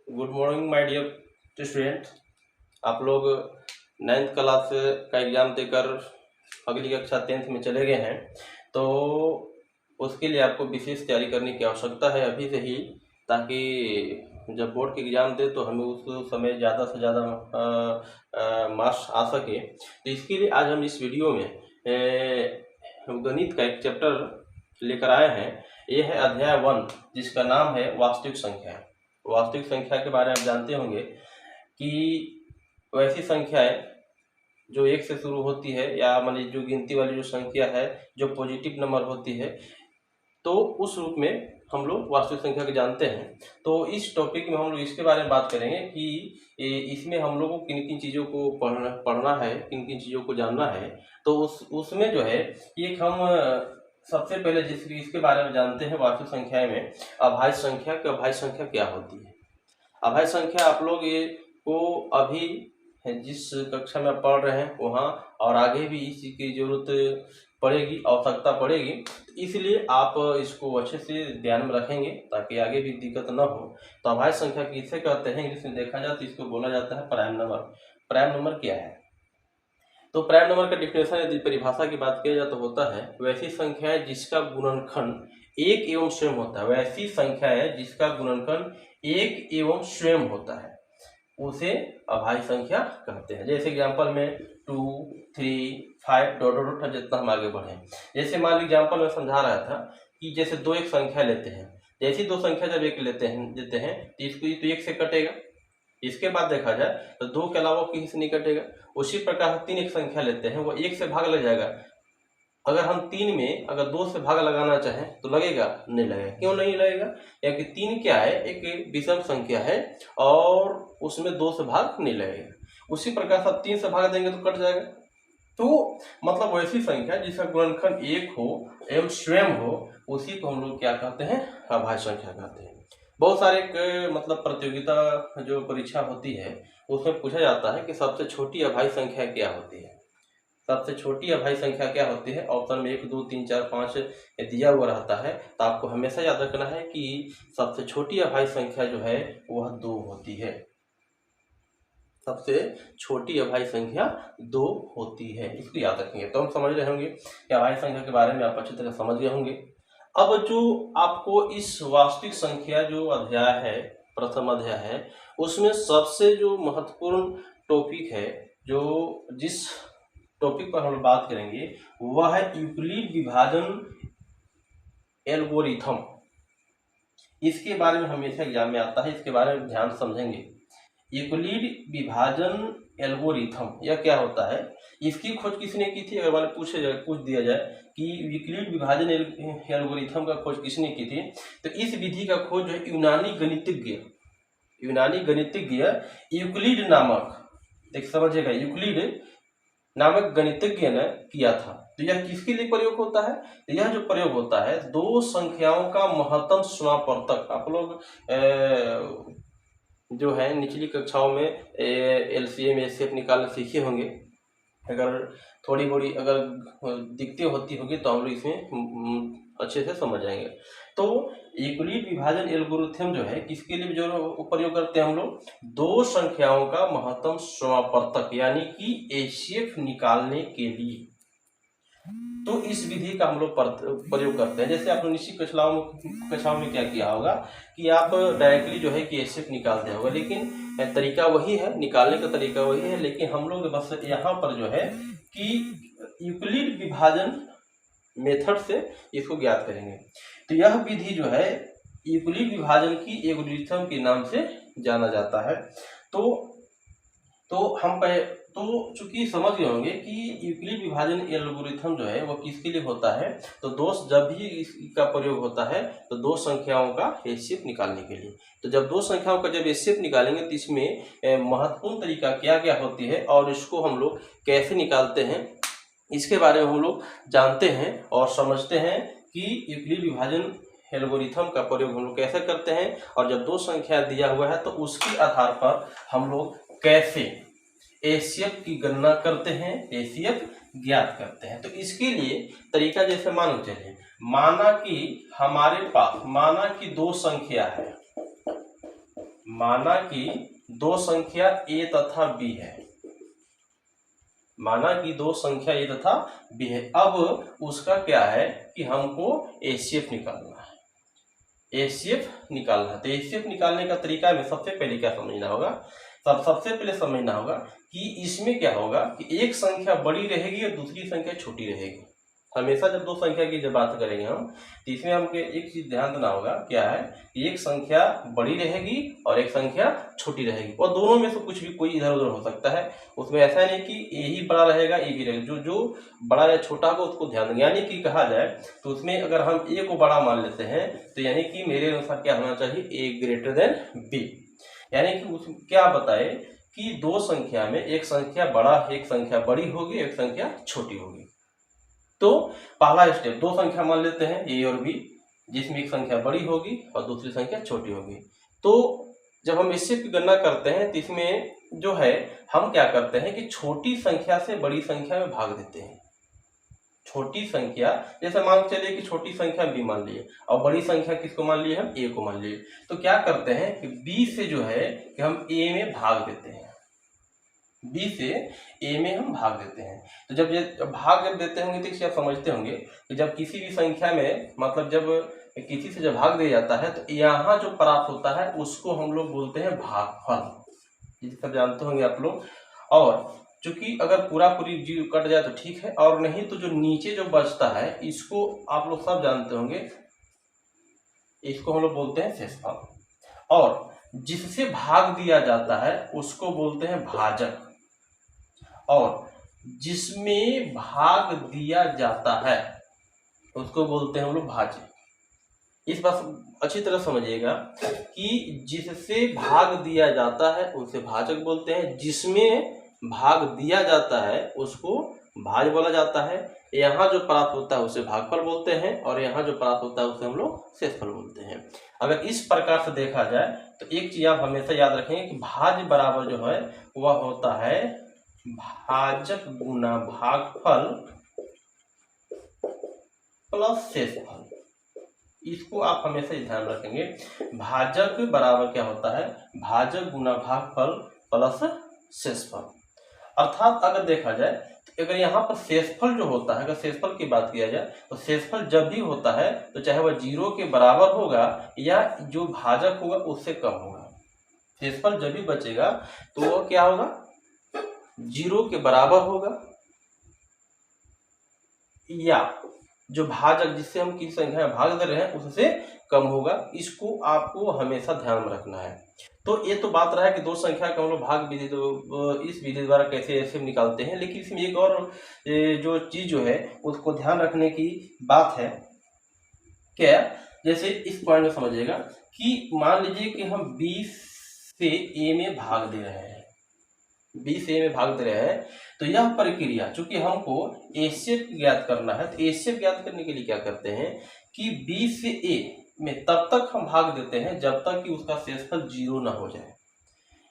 Good morning my dear student. आप लोग 9th class का एग्ज़ाम देकर अगली कक्षा 10th में चले गए हैं, तो उसके लिए आपको विशेष तैयारी करने की आवश्यकता है अभी से ही, ताकि जब बोर्ड के एग्ज़ाम दे तो हमें उस समय ज़्यादा से ज़्यादा मार्क्स आ सके। तो इसके लिए आज हम इस वीडियो में गणित का एक चैप्टर लेकर आए हैं। ये है अध्याय 1, जिसका नाम है वास्तविक संख्या। वास्तविक संख्या के बारे में आप जानते होंगे कि वैसी संख्याएं जो 1 से शुरू होती है, या मान लीजिए जो गिनती वाली जो संख्या है जो पॉजिटिव नंबर होती है, तो उस रूप में हम लोग वास्तविक संख्या को जानते हैं। तो इस टॉपिक में हम लोग इसके बारे में बात करेंगे कि इसमें हम लोगों को किन किन चीज़ों को पढ़ना है, किन किन चीज़ों को जानना है। तो उसमें जो है एक हम सबसे पहले इसके बारे में जानते हैं वास्तविक संख्या में अभाज्य संख्या। कि अभाज्य संख्या क्या होती है। अभाज्य संख्या आप लोग ये को अभी जिस कक्षा में पढ़ रहे हैं वहाँ और आगे भी इस चीज़ की जरूरत पड़ेगी, आवश्यकता पड़ेगी, इसलिए आप इसको अच्छे से ध्यान में रखेंगे ताकि आगे भी दिक्कत न हो। तो अभाज्य संख्या किसे कहते हैं, इंग्लिश में देखा जाए तो इसको बोला जाता है प्राइम नंबर। प्राइम नंबर क्या है? तो प्राइम नंबर का डिफिनेशन यदि परिभाषा की बात किया जाए तो होता है वैसी संख्या है जिसका गुणनखंड एक एवं स्वयं होता है। वैसी संख्या है जिसका गुणनखंड एक एवं स्वयं होता है, उसे अभाज्य संख्या कहते हैं। जैसे एग्जांपल में 2, 3, 5 डॉट डॉट डॉट, जितना हम आगे बढ़े। जैसे मान लीजिए एग्जांपल में समझा रहा था कि जैसे दो एक संख्या लेते हैं, जैसी दो संख्या जब एक लेते हैं तो इसको तो एक से कटेगा। इसके बाद देखा जाए तो 2 के अलावा किसी से नहीं कटेगा। उसी प्रकार 3 एक संख्या लेते हैं, वो 1 से भाग लग जाएगा। अगर हम 3 में अगर 2 से भाग लगाना चाहें तो लगेगा? नहीं लगेगा। क्यों नहीं लगेगा? क्योंकि 3 क्या है, एक विषम संख्या है और उसमें 2 से भाग नहीं लगेगा। उसी प्रकार से 3 से भाग देंगे तो कट जाएगा। तो मतलब वैसी संख्या जिसका गुणनखंड 1 हो एवं स्वयं हो, उसी को हम लोग क्या कहते हैं? अभाज्य संख्या कहते हैं। बहुत सारे मतलब प्रतियोगिता जो परीक्षा होती है उसमें पूछा जाता है कि सबसे छोटी अभाज्य संख्या क्या होती है। सबसे छोटी अभाज्य संख्या क्या होती है? ऑप्शन में 1, 2, 3, 4, 5 दिया हुआ रहता है। तो आपको हमेशा याद रखना है कि सबसे छोटी अभाज्य संख्या जो है वह 2 होती है। सबसे छोटी अभाज्य संख्या 2 होती है, इसको याद रखेंगे। तो हम समझ रहे होंगे कि अभाज्य संख्या के बारे में आप अच्छी तरह समझ गए होंगे। अब जो आपको इस वास्तविक संख्या जो अध्याय है, प्रथम अध्याय है, उसमें सबसे जो महत्वपूर्ण टॉपिक है, जो जिस टॉपिक पर हम बात करेंगे वह है यूक्लिड विभाजन एल्गोरिथम। इसके बारे में हमेशा एग्जाम में आता है, इसके बारे में ध्यान समझेंगे। यूक्लिड विभाजन एल्गोरिथम यह क्या होता है, इसकी खोज किसने की थी? अगर मान पूछ दिया जाए कि यूक्लिड विभाजन एल्गोरिथम का खोज किसने की थी, तो इस विधि का खोज है यूनानी गणितज्ञ यूक्लिड नामक, देख समझिएगा, यूक्लिड नामक गणितज्ञ ने किया था। तो यह किसके लिए प्रयोग होता है? तो यह जो प्रयोग होता है दो संख्याओं का महत्तम समापवर्तक। आप लोग जो है निचली कक्षाओं में एलसीएम एचसीएफ निकालना सीखे होंगे। अगर थोड़ी बड़ी अगर दिक्कतें होती होगी तो हम लोग इसमें अच्छे से समझ जाएंगे। तो यूक्लिड विभाजन एल्गोरिथम जो है किसके लिए जो प्रयोग करते हैं हम लोग? दो संख्याओं का महत्तम समापवर्तक यानी कि एचसीएफ निकालने के लिए। तो इस विधि का हम लोग प्रयोग करते हैं। जैसे आपने निश्चित कक्षाओं में क्या किया होगा कि आप डायरेक्टली जो है कि एचसीएफ निकालते होगा, लेकिन तरीका वही है, निकालने का तरीका वही है, लेकिन हम लोग बस यहाँ पर जो है कि यूक्लिड विभाजन मेथड से इसको ज्ञात करेंगे। तो यह विधि जो है यूक्लिड विभाजन की एल्गोरिथम के नाम से जाना जाता है। तो चूंकि समझ गए होंगे कि यूक्लिड विभाजन एल्गोरिथम जो है वो किसके लिए होता है, तो जब भी इसका प्रयोग होता है तो दो संख्याओं का एचसीएफ निकालने के लिए। तो जब दो संख्याओं का जब एचसीएफ निकालेंगे तो इसमें महत्वपूर्ण तरीका क्या क्या होती है और इसको हम लोग कैसे निकालते हैं, इसके बारे में हम लोग जानते हैं और समझते हैं कि यूक्लिड विभाजन एल्गोरिथम का प्रयोग हम लोग कैसे करते हैं, और जब दो संख्या दिया हुआ है तो उसके आधार पर हम लोग कैसे एचसीएफ की गणना करते हैं, एचसीएफ ज्ञात करते हैं। तो इसके लिए तरीका जैसे मानो चलिए, माना कि हमारे पास माना कि दो संख्या है, माना कि दो संख्या a तथा b है, माना कि दो संख्या a तथा b है। अब उसका क्या है कि हमको HCF निकालना है, HCF निकालना है। तो HCF निकालने का तरीका में सबसे पहले क्या समझना होगा, सबसे पहले समझना होगा कि इसमें क्या होगा कि एक संख्या बड़ी रहेगी और दूसरी संख्या छोटी रहेगी। हमेशा जब दो संख्या की जब बात करेंगे हम, तो इसमें हमको एक चीज ध्यान देना होगा, क्या है, एक संख्या बड़ी रहेगी और एक संख्या छोटी रहेगी, और दोनों में से कुछ भी कोई इधर उधर हो सकता है। उसमें ऐसा नहीं कि ए ही बड़ा रहेगा ए भी रहेगा, जो बड़ा या छोटा होगा उसको ध्यान देंगे। यानी कि कहा जाए तो उसमें अगर हम ए को बड़ा मान लेते हैं तो यानी कि मेरे अनुसार क्या होना चाहिए, ए ग्रेटर देन बी। यानी कि उस क्या बताए कि दो संख्या में एक संख्या बड़ा, एक संख्या बड़ी होगी, एक संख्या छोटी होगी। तो पहला स्टेप, दो संख्या मान लेते हैं ए और बी, जिसमें एक संख्या बड़ी होगी और दूसरी संख्या छोटी होगी। तो जब हम इससे गणना करते हैं तो इसमें जो है हम क्या करते हैं कि छोटी संख्या से बड़ी संख्या में भाग देते हैं। छोटी संख्या, जैसे मान चलिए कि छोटी संख्या बी मान लिए और बड़ी संख्या किसको मान लिए, हम ए को मान लिए। तो क्या करते हैं कि बी से जो है कि हम ए में भाग देते हैं, बी से ए में हम भाग देते हैं। तो जब भाग जब देते होंगे तो आप समझते होंगे कि जब किसी भी संख्या में, मतलब जब किसी से जब भाग दिया जाता है तो यहाँ जो प्राप्त होता है उसको हम लोग बोलते हैं भागफल, ये सब जानते होंगे आप लोग। और चूंकि अगर पूरा पूरी जीरो कट जाए तो ठीक है, और नहीं तो जो नीचे जो बचता है इसको आप लोग सब जानते होंगे, इसको हम लोग बोलते हैं शेषफल। और जिससे भाग दिया जाता है उसको बोलते हैं भाजक, और जिसमें भाग दिया जाता है उसको बोलते हैं हम लोग भाज्य। इस बात अच्छी तरह समझिएगा कि जिससे भाग दिया जाता है उसे भाजक बोलते हैं, जिसमें भाग दिया जाता है उसको भाज्य बोला जाता है। यहाँ जो प्राप्त होता है उसे भागफल बोलते हैं, और यहाँ जो प्राप्त होता है उसे हम लोग शेषफल बोलते हैं। अगर इस प्रकार से देखा जाए तो एक चीज आप हमेशा याद रखेंगे कि भाज्य बराबर जो है वह होता है भाजक गुना भागफल प्लस शेषफल। इसको आप हमेशा ध्यान रखेंगे, भाजक बराबर क्या होता है, भाजक गुना भागफल प्लस शेषफल। अर्थात अगर देखा जाए तो अगर यहाँ पर शेषफल जो होता है, अगर शेषफल की बात किया जाए तो शेषफल जब भी होता है तो चाहे वह जीरो के बराबर होगा या जो भाजक होगा उससे कम होगा। शेषफल जब भी बचेगा तो वह क्या होगा, जीरो के बराबर होगा, या जो भाजक जिससे हम किसी संख्या में भाग दे रहे हैं उससे कम होगा। इसको आपको हमेशा ध्यान में रखना है। तो ये तो बात रहा है कि दो संख्या का हम लोग भाग विधि, तो इस विधि द्वारा कैसे ऐसे निकालते हैं। लेकिन इसमें एक और जो चीज जो है उसको ध्यान रखने की बात है, क्या, जैसे इस पॉइंट में समझिएगा कि मान लीजिए कि हम 20 से ए में भाग दे रहे हैं, 20 से ए में भाग दे रहे हैं, तो यह प्रक्रिया चूंकि हमको HCF ज्ञात करना है, तो HCF ज्ञात करने के लिए क्या करते हैं कि 20 से ए में तब तक हम भाग देते हैं जब तक कि उसका शेषफल जीरो ना हो जाए।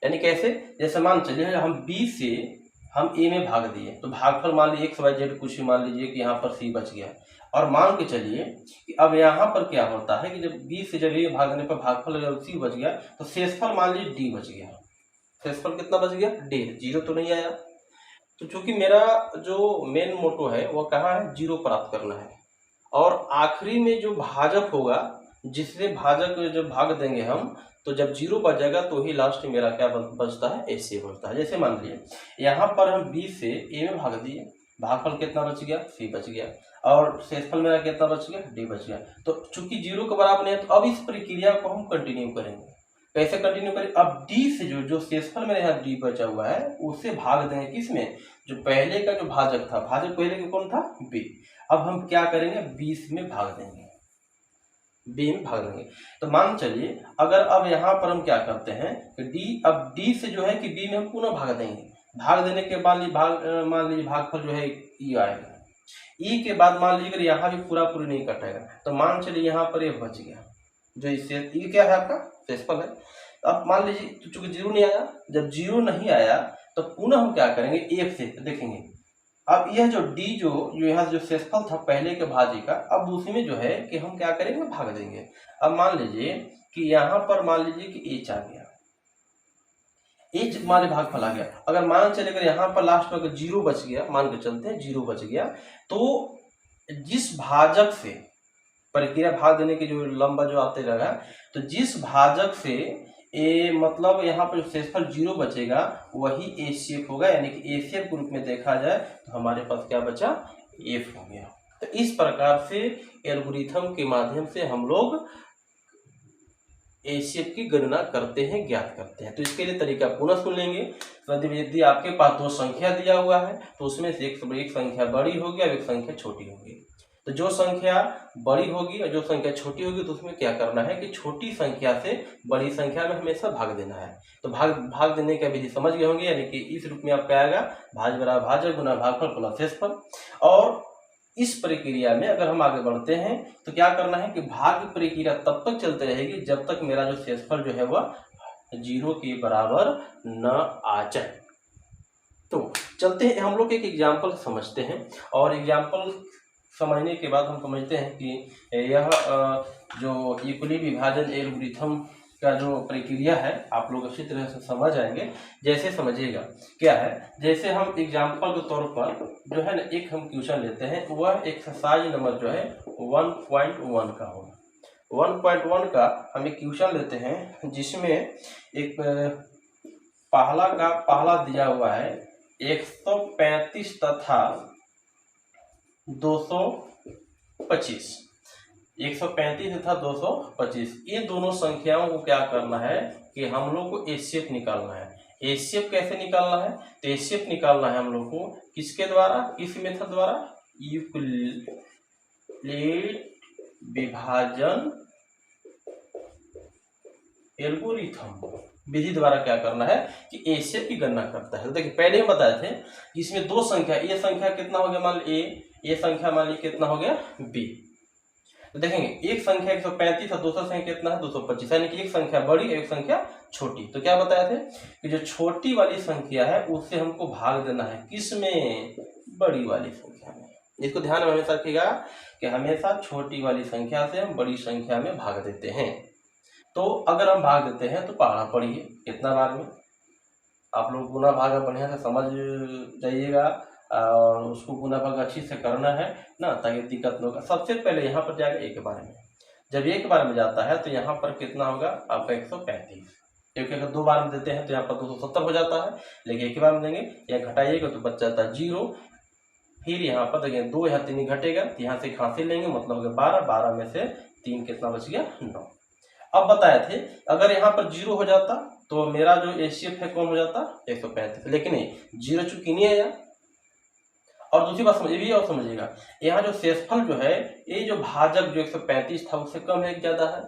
यानी कैसे, जैसे मान चलिए हम 20 से हम ए में भाग दिए तो भागफल मान लीजिए XYZ कुछ ही मान लीजिए कि यहाँ पर C बच गया, और मान के चलिए कि अब यहाँ पर क्या होता है कि जब 20 से जब ए भागने पर भागफल अगर C बच गया तो शेषफल मान लीजिए D बच गया। शेषफल कितना बच गया, D, जीरो तो नहीं आया। तो चूंकि मेरा जो मेन मोटो है वह कहाँ है, जीरो प्राप्त करना है, और आखिरी में जो भाजक होगा जिससे भाजक जब भाग देंगे हम तो जब जीरो बचेगा तो ही लास्ट में मेरा क्या बचता है, HCF बचता है। जैसे मान लिए यहाँ पर हम 20 से ए में भाग दिए, भागफल कितना बच गया, C बच गया, और शेषफल मेरा कितना बच गया, D बच गया। तो चूंकि जीरो के बराबर नहीं है तो अब इस प्रक्रिया को हम कंटिन्यू करेंगे। कैसे कंटिन्यू करें, अब D से जो शेषफल मेरे यहाँ D बचा हुआ है उससे भाग देंगे किसमें, जो पहले का जो भाजक था, भाजक पहले का कौन था, B। अब हम क्या करेंगे, 20 में भाग देंगे, B में भाग देंगे। तो मान चलिए अगर अब यहाँ पर हम क्या करते हैं कि D, अब D से जो है कि B में हम पुनः भाग देंगे। भाग देने के बाद मान लीजिए भागफल जो है E आएगा, E के बाद मान लीजिए अगर यहाँ भी पूरा पूरी नहीं कटेगा तो मान चलिए यहाँ पर ये बच गया, जो इससे ये क्या है आपका शेषफल है। अब मान लीजिए चूंकि जीरो नहीं आया, जब जीरो नहीं आया तो पुनः हम क्या करेंगे, एक से देखेंगे। अब यह जो D जो यहाँ जो शेषफल था पहले के भाज्य का, अब उसी में जो है कि हम क्या करेंगे, भाग देंगे। अब मान लीजिए कि यहाँ पर मान लीजिए कि H आ गया, एच हमारे भागफल आ गया। अगर मान के चले अगर यहाँ पर लास्ट में अगर 0 बच गया, मान के चलते हैं 0 बच गया, तो जिस भाजक से प्रक्रिया भाग देने की जो लंबा जो आते रहेगा, तो जिस भाजक से मतलब यहाँ पर जो शेषफल 0 बचेगा वही एचसीएफ होगा, यानी कि एचसीएफ के रूप में देखा जाए तो हमारे पास क्या बचा, एफ हो गया। तो इस प्रकार से एल्गोरिथम के माध्यम से हम लोग एचसीएफ की गणना करते हैं, ज्ञात करते हैं। तो इसके लिए तरीका पुनः सुन लेंगे। यदि आपके पास दो संख्या दिया हुआ है तो उसमें से एक संख्या बड़ी होगी और एक संख्या छोटी होगी। तो जो संख्या बड़ी होगी और जो संख्या छोटी होगी तो उसमें क्या करना है कि छोटी संख्या से बड़ी संख्या में हमेशा भाग देना है। तो भाग देने का विधि समझ गए होंगे, यानी कि इस रूप में आपका आएगा भाज्य बराबर भाजक गुना भागफल प्लस शेषफल। और इस प्रक्रिया में अगर हम आगे बढ़ते हैं तो क्या करना है कि भाग प्रक्रिया तब तक चलती रहेगी जब तक मेरा जो शेषफल जो है वह 0 के बराबर न आ जाए। तो चलते हैं हम लोग एक एग्जाम्पल समझते हैं, और एग्जाम्पल समझने के बाद हम समझते हैं कि यह जो इक्वली विभाजन एल्गोरिथम का जो प्रक्रिया है आप लोग अच्छी तरह से समझ आएंगे। जैसे समझिएगा क्या है, जैसे हम एग्जाम्पल के तौर पर जो है ना एक हम क्वेश्चन लेते हैं, वह एक्सरसाइज नंबर जो है 1.1 का होगा। 1.1 का हम एक क्वेश्चन लेते हैं जिसमें एक पहला दिया हुआ है 135 तथा 225, 135 तथा 225, ये दोनों संख्याओं को क्या करना है कि हम लोग को एचसीएफ निकालना है। एचसीएफ कैसे निकालना है, तो एचसीएफ निकालना है हम लोग को किसके द्वारा, किस मेथड द्वारा, यूक्लिड विभाजन एल्गोरिथम विधि द्वारा क्या करना है कि एचसीएफ की गणना करता है। तो देखिए पहले हम बताए थे इसमें दो संख्या, ये संख्या कितना हो गया मान ली ए, ये संख्या मान ली कितना हो गया बी। तो देखेंगे एक संख्या 135 और दूसरा संख्या कितना है 225, यानी कि एक संख्या बड़ी एक संख्या छोटी। तो क्या बताया थे कि जो छोटी वाली संख्या है उससे हमको भाग देना है, किसमें, बड़ी वाली संख्या में। इसको ध्यान में हमेशा रखिएगा कि हमेशा छोटी वाली संख्या से हम बड़ी संख्या में भाग देते हैं। तो अगर हम भाग देते हैं तो पढ़ा पढ़िए कितना बार में, आप लोग गुना भाग बढ़िया से समझ जाइएगा और उसको गुना भाग अच्छी से करना है ना, ताकि दिक्कत न होगा। सबसे पहले यहाँ पर जाएगा एक बार में, जब एक बार में जाता है तो यहाँ पर कितना होगा आपका 135, क्योंकि अगर दो बार में देते हैं तो यहाँ पर 270 हो जाता है, लेकिन एक बार में देंगे या घटाइएगा तो बच जाता है 0। फिर यहाँ पर देखिए 2 यहाँ 3 घटेगा, यहाँ से खांसी लेंगे मतलब हो गया 12, 12 में से 3 कितना बच गया 9। अब बताए थे अगर यहाँ पर 0 हो जाता तो मेरा जो एचसीएफ है कौन हो जाता 135, लेकिन 0 चूंकि नहीं आया। और दूसरी बात समझिए, भी और समझिएगा यहाँ जो शेषफल जो है ये जो भाजक जो 135 था उससे कम है ज्यादा है।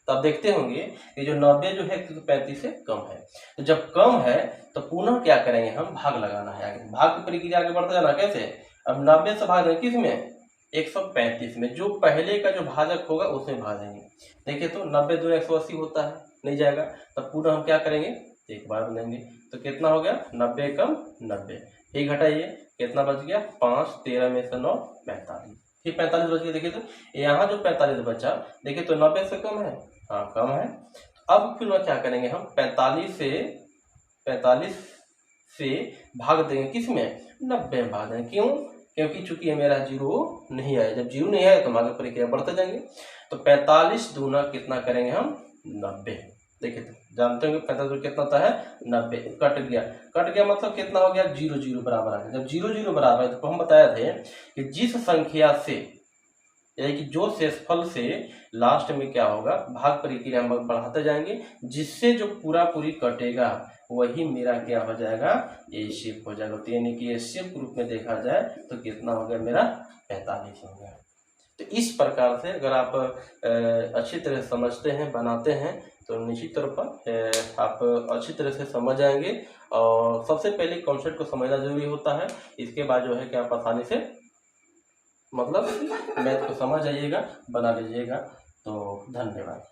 तो आप देखते होंगे कि जो 90 जो है 135 से कम है। तो जब कम है तो पुनः क्या करेंगे हम भाग लगाना है, आगे भाग की प्रक्रिया आगे बढ़ता जाना। कैसे, अब 90 से भाग देंगे किस में 135 में, जो पहले का जो भाजक होगा उसमें भाग देंगे। देखिए तो 90 दूनी 180 होता है, नहीं जाएगा, तब पुनः हम क्या करेंगे एक बार देंगे। तो कितना हो गया 90 कम 90, फिर घटाइए कितना बच गया 5, 13 में से 9 45, फिर 45 बच गया। देखिए तो यहाँ जो 45 बचा देखिए तो 90 से कम है, हाँ कम है। अब फिर वह क्या करेंगे हम 45 से भाग देंगे किस में 90 में भाग देंगे। क्यों, क्योंकि चूंकि मेरा 0 नहीं आया, जब 0 नहीं आया तो हम आगे प्रक्रिया बढ़ते जाएंगे। तो 45 दूना कितना करेंगे हम 90। देखिए तो जानते होंगे 45 कितना होता है 90, कट गया मतलब कितना हो गया 0 0 बराबर आ गया। जब 0 0 बराबर है तो हम बताया थे कि जिस संख्या से यानी कि जो शेषफल से लास्ट में क्या होगा भाग प्रक्रिया हम बढ़ाते जाएंगे, जिससे जो पूरी कटेगा वही मेरा क्या हो जाएगा एचसीएफ हो जाएगा। तो यानी कि एचसीएफ के रूप में देखा जाए तो कितना हो गया मेरा 45 हो गया। तो इस प्रकार से अगर आप अच्छी तरह समझते हैं बनाते हैं तो निश्चित तौर पर आप अच्छी तरह से समझ जाएंगे। और सबसे पहले कॉन्सेप्ट को समझना जरूरी होता है, इसके बाद जो है कि आप आसानी से मतलब मैथ को समझ जाइएगा, बना लीजिएगा। तो धन्यवाद।